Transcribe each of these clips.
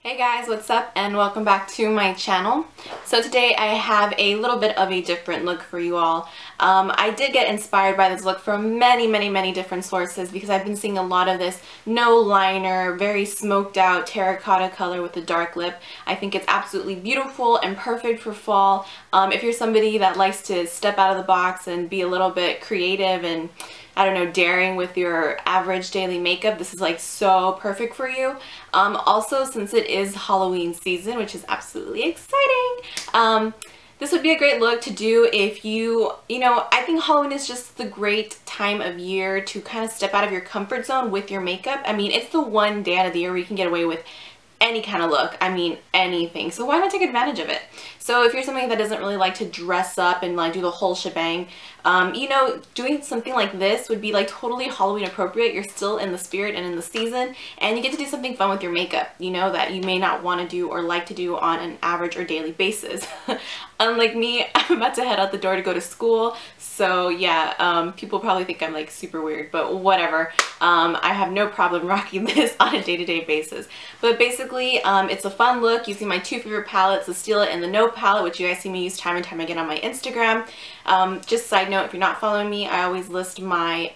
Hey guys, what's up and welcome back to my channel. So today I have a little bit of a different look for you all. I did get inspired by this look from many different sources because I've been seeing a lot of this no liner, very smoked out terracotta color with a dark lip. I think it's absolutely beautiful and perfect for fall. If you're somebody that likes to step out of the box and be a little bit creative and I don't know, daring with your average daily makeup, this is like so perfect for you. Also, since it is Halloween season, which is absolutely exciting, this would be a great look to do if I think Halloween is just the great time of year to kind of step out of your comfort zone with your makeup. I mean, it's the one day out of the year where you can get away with any kind of look. I mean, anything. So why not take advantage of it? So if you're somebody that doesn't really like to dress up and like do the whole shebang, doing something like this would be like totally Halloween appropriate. You're still in the spirit and in the season, and you get to do something fun with your makeup, that you may not want to do or like to do on an average or daily basis. Unlike me, I'm about to head out the door to go to school, so yeah, people probably think I'm like super weird, but whatever. I have no problem rocking this on a day-to-day basis. But basically, it's a fun look using my two favorite palettes, the Steal It and the No palette, which you guys see me use time and time again on my Instagram. Just side note, if you're not following me, I always list my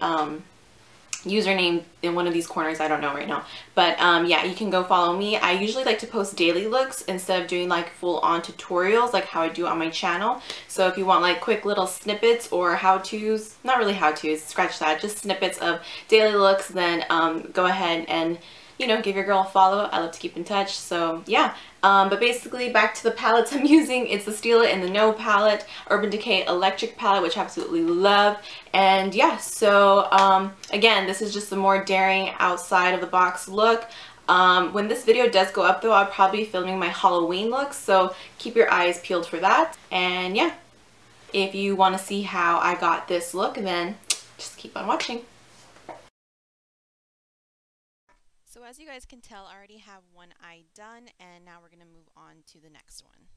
username in one of these corners. I don't know right now, but yeah, you can go follow me. I usually like to post daily looks instead of doing like full-on tutorials like how I do on my channel. So if you want like quick little snippets or how-tos, not really how-tos, scratch that, just snippets of daily looks, then go ahead and give your girl a follow. I love to keep in touch. So yeah, but basically back to the palettes I'm using. It's the Steal It and the No palette, Urban Decay Electric palette, which I absolutely love. And yeah, so again, this is just a more daring outside of the box look. When this video does go up though, I'll probably be filming my Halloween look, so keep your eyes peeled for that. And yeah, if you want to see how I got this look, then just keep on watching. So as you guys can tell, I already have one eye done, and now we're going to move on to the next one.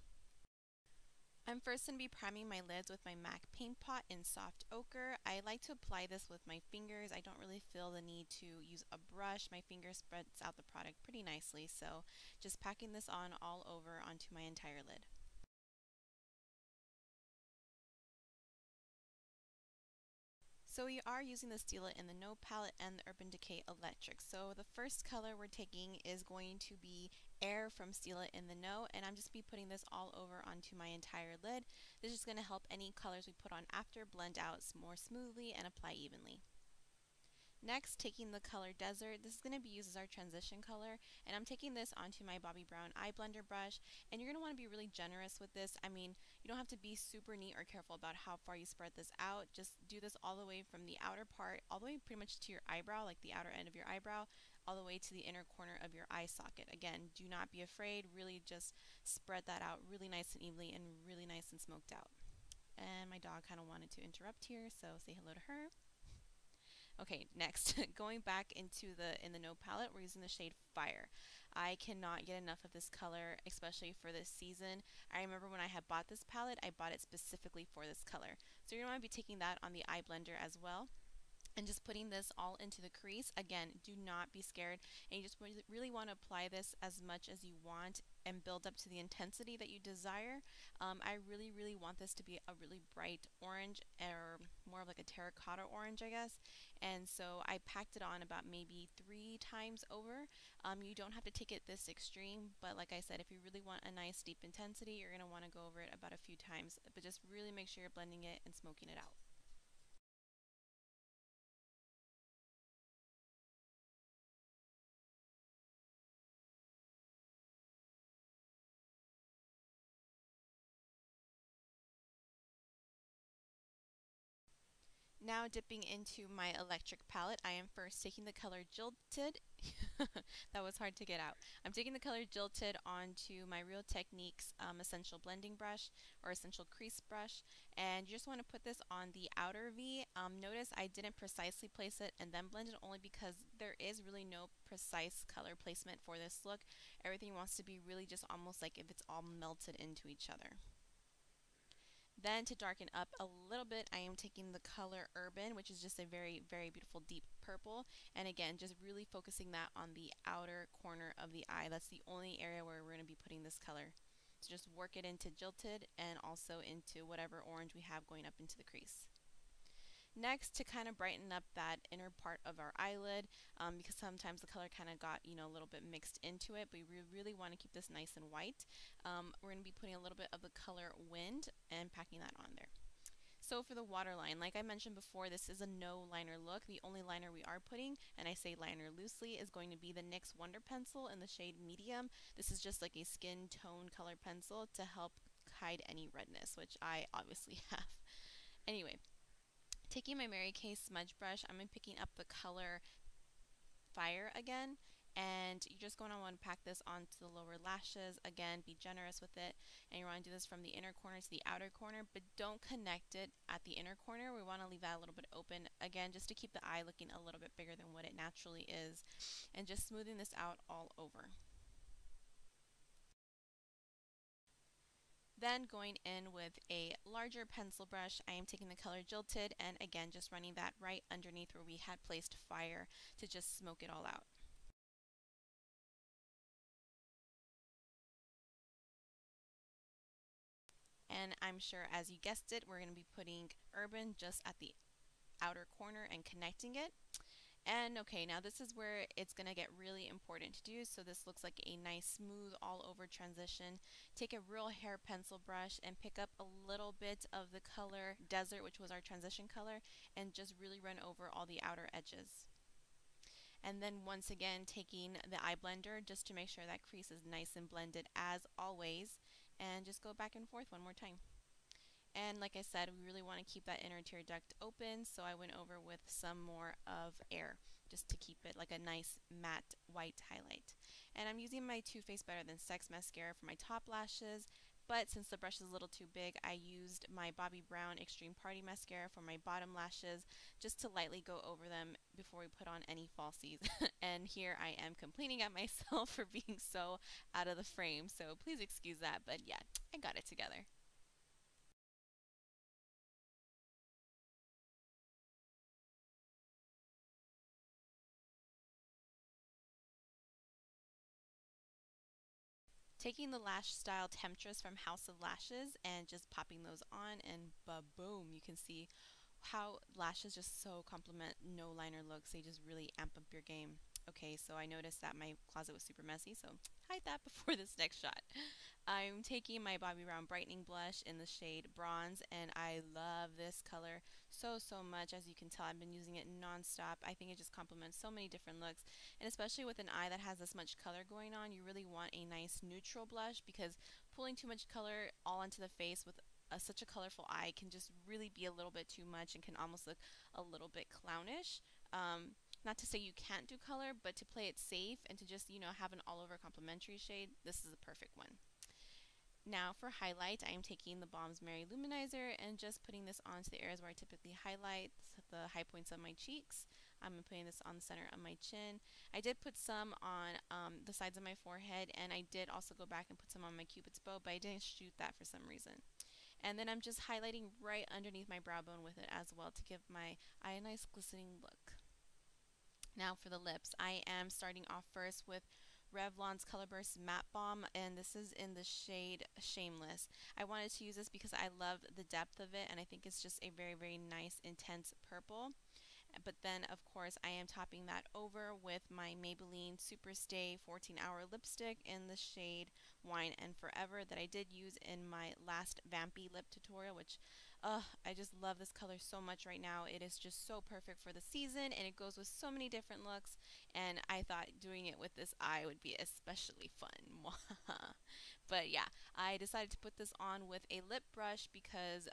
I'm first going to be priming my lids with my MAC Paint Pot in Soft Ochre. I like to apply this with my fingers. I don't really feel the need to use a brush. My finger spreads out the product pretty nicely, so just packing this on all over onto my entire lid. So we are using the Steal It in the No palette and the Urban Decay Electric. So the first color we're taking is going to be Air from Steal It in the No, and I'm just be putting this all over onto my entire lid. This is going to help any colors we put on after blend out more smoothly and apply evenly. Next, taking the color Desert, this is going to be used as our transition color, and I'm taking this onto my Bobbi Brown eye blender brush, and you're going to want to be really generous with this. I mean, you don't have to be super neat or careful about how far you spread this out. Just do this all the way from the outer part, all the way pretty much to your eyebrow, like the outer end of your eyebrow, all the way to the inner corner of your eye socket. Again, do not be afraid, really just spread that out really nice and evenly and really nice and smoked out. And my dog kind of wanted to interrupt here, so say hello to her. Okay, next, going back into in the No palette, we're using the shade Fire. I cannot get enough of this color, especially for this season. I remember when I had bought this palette, I bought it specifically for this color. So you're going to want to be taking that on the eye blender as well, and just putting this all into the crease. Again, do not be scared, and you just really want to apply this as much as you want and build up to the intensity that you desire. I really want this to be a really bright orange, or more of like a terracotta orange, I guess. And so I packed it on about maybe 3 times over. You don't have to take it this extreme, but like I said, if you really want a nice deep intensity, you're going to want to go over it about a few times, but just really make sure you're blending it and smoking it out. Now dipping into my electric palette, I am first taking the color Jilted. That was hard to get out. I'm taking the color Jilted onto my Real Techniques Essential Blending Brush, or Essential Crease Brush, and you just want to put this on the outer V. Notice I didn't precisely place it and then blend it, only because there is really no precise color placement for this look. Everything wants to be really just almost like if it's all melted into each other. Then to darken up a little bit, I am taking the color Urban, which is just a very beautiful deep purple. And again, just really focusing that on the outer corner of the eye. That's the only area where we're going to be putting this color. So just work it into Jilted and also into whatever orange we have going up into the crease. Next, to kind of brighten up that inner part of our eyelid, because sometimes the color kind of got, a little bit mixed into it, but we really want to keep this nice and white. We're going to be putting a little bit of the color Wind and packing that on there. So for the waterline, like I mentioned before, this is a no liner look. The only liner we are putting, and I say liner loosely, is going to be the NYX Wonder Pencil in the shade Medium. This is just like a skin tone color pencil to help hide any redness, which I obviously have. Anyway, taking my Mary Kay smudge brush, I'm picking up the color Fire again, and you're just going to want to pack this onto the lower lashes. Again, be generous with it, and you want to do this from the inner corner to the outer corner, but don't connect it at the inner corner. We want to leave that a little bit open, again, just to keep the eye looking a little bit bigger than what it naturally is, and just smoothing this out all over. Then going in with a larger pencil brush, I am taking the color Jilted, and again just running that right underneath where we had placed Fire to just smoke it all out. And I'm sure, as you guessed it, we're going to be putting Urban just at the outer corner and connecting it. And okay, now this is where it's going to get really important to do. So this looks like a nice smooth all over transition. Take a real hair pencil brush and pick up a little bit of the color Desert, which was our transition color, and just really run over all the outer edges. And then once again taking the eye blender just to make sure that crease is nice and blended as always, and just go back and forth one more time. And like I said, we really want to keep that inner tear duct open, so I went over with some more of Air just to keep it like a nice matte white highlight. And I'm using my Too Faced Better Than Sex mascara for my top lashes, but since the brush is a little too big, I used my Bobbi Brown Extreme Party mascara for my bottom lashes just to lightly go over them before we put on any falsies. And here I am complaining at myself for being so out of the frame, so please excuse that, but yeah, I got it together. Taking the lash style Temptress from House of Lashes and just popping those on, and ba-boom, you can see how lashes just so complement no liner looks. They just really amp up your game. Okay, so I noticed that my closet was super messy, so hide that before this next shot. I'm taking my Bobbi Brown Brightening Blush in the shade Bronze, and I love this color so much. As you can tell, I've been using it non-stop. I think it just complements so many different looks, and especially with an eye that has this much color going on, you really want a nice neutral blush, because pulling too much color all onto the face with such a colorful eye can just really be a little bit too much and can almost look a little bit clownish. Not to say you can't do color, but to play it safe and to just, have an all over complementary shade, this is the perfect one. Now for highlight, I am taking the Balm's Mary Luminizer and just putting this onto the areas where I typically highlight, the high points of my cheeks. I'm putting this on the center of my chin. I did put some on the sides of my forehead, and I did also go back and put some on my Cupid's bow, but I didn't shoot that for some reason. And then I'm just highlighting right underneath my brow bone with it as well to give my eye a nice glistening look. Now for the lips, I am starting off first with Revlon's Colorburst Matte Balm, and this is in the shade Shameless. I wanted to use this because I love the depth of it, and I think it's just a very nice intense purple. But then of course I am topping that over with my Maybelline Superstay 14-hour lipstick in the shade Wine and Forever that I did use in my last Vampy lip tutorial, which I just love this color so much right now. It is just so perfect for the season, and it goes with so many different looks, and I thought doing it with this eye would be especially fun. But yeah, I decided to put this on with a lip brush because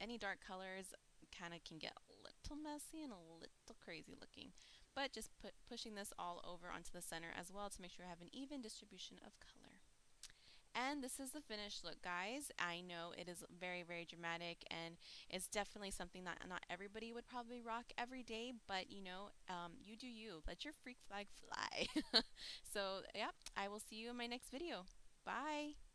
any dark colors kind of can get a little messy and a little crazy looking, but just pushing this all over onto the center as well to make sure I have an even distribution of color. And this is the finished look, guys. I know it is very dramatic, and it's definitely something that not everybody would probably rock every day, but you do you. Let your freak flag fly. So yeah, I will see you in my next video. Bye.